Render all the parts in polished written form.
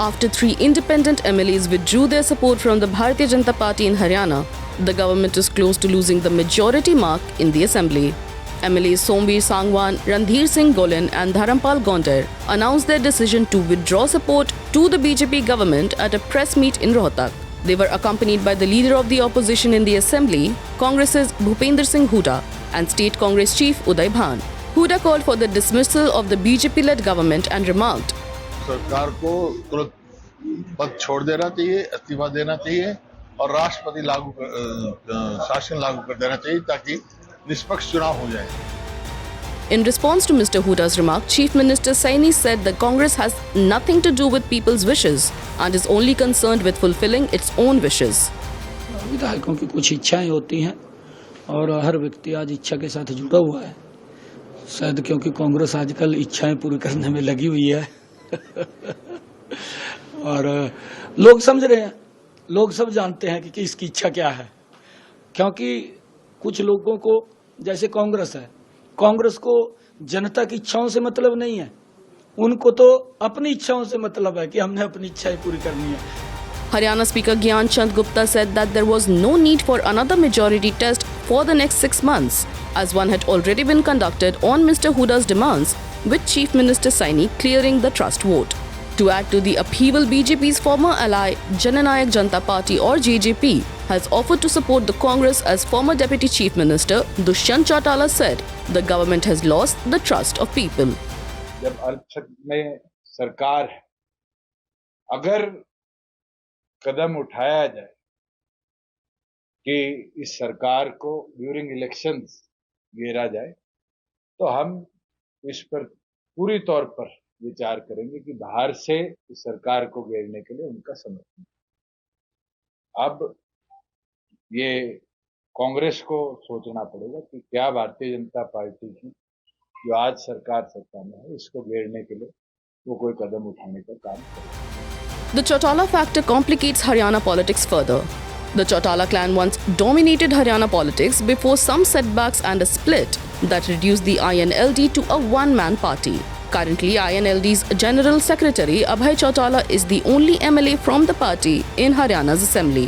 After 3 independent MLAs withdrew their support from the Bharatiya Janata Party in Haryana, the government is close to losing the majority mark in the assembly. MLAs Somveer Sangwan, Randhir Singh Golan and Dharampal Gondar announced their decision to withdraw support to the BJP government at a press meet in Rohtak. They were accompanied by the leader of the opposition in the assembly, Congress's Bhupender Singh Hooda, and State Congress Chief Uday Bhan. Hooda called for the dismissal of the BJP-led government and remarked, सरकार को तुरंत पद छोड़ देना चाहिए, इस्तीफा देना चाहिए और राष्ट्रपति शासन लागू कर देना चाहिए ताकि निष्पक्ष चुनाव हो जाए. In response to Mr. Hooda's remark, Chief Minister Saini said that Congress has nothing to do with people's wishes and is only concerned with fulfilling its own wishes. विधायकों की कुछ इच्छाएं होती हैं और हर व्यक्ति आज इच्छा के साथ जुड़ा हुआ है. शायद क्योंकि कांग्रेस आजकल इच्छाएं पूरी करने में लगी हुई है और लोग समझ रहे हैं, लोग सब जानते हैं कि किसकी इच्छा क्या है. क्योंकि कुछ लोगों को जैसे कांग्रेस है, कांग्रेस को जनता की इच्छाओं से मतलब नहीं है, उनको तो अपनी इच्छाओं से मतलब है कि हमने अपनी इच्छाएं पूरी करनी है. Haryana Speaker Gyan Chand Gupta said that there was no need for another majority test for the next 6 months, as one had already been conducted on Mr. Hooda's demands, with Chief Minister Saini clearing the trust vote. To add to the upheaval, BJP's former ally Jananayak Janata Party or JJP has offered to support the Congress, as former Deputy Chief Minister Dushyant Chautala said the government has lost the trust of people. जब अल्पसंख्यक में सरकार है, अगर कदम उठाया जाए कि इस सरकार को ड्यूरिंग इलेक्शंस घेरा जाए, तो हम इस पर पूरी तौर पर विचार करेंगे कि बाहर से इस सरकार को घेरने के लिए उनका समर्थन. अब ये कांग्रेस को सोचना पड़ेगा कि क्या भारतीय जनता पार्टी की जो आज सरकार सत्ता में है, इसको घेरने के लिए वो कोई कदम उठाने का काम करेगा. The Chautala factor complicates Haryana politics further. The Chautala clan once dominated Haryana politics before some setbacks and a split that reduced the INLD to a one-man party. Currently, INLD's General Secretary Abhay Chautala is the only MLA from the party in Haryana's assembly.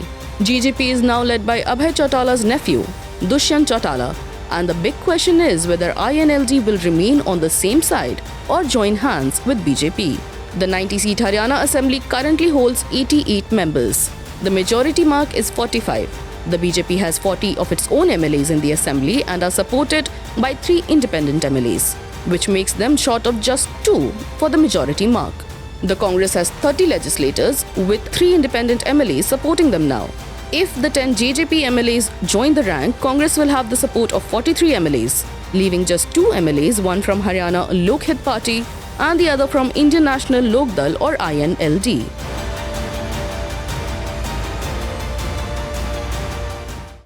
GJP is now led by Abhay Chautala's nephew, Dushyant Chautala, and the big question is whether INLD will remain on the same side or join hands with BJP. The 90-seat Haryana Assembly currently holds 88 members. The majority mark is 45. The BJP has 40 of its own MLAs in the Assembly and are supported by 3 independent MLAs, which makes them short of just 2 for the majority mark. The Congress has 30 legislators with 3 independent MLAs supporting them now. If the 10 JJP MLAs join the rank, Congress will have the support of 43 MLAs, leaving just 2 MLAs, one from Haryana Lok Hit Party and the other from Indian National Lok Dal or INLD.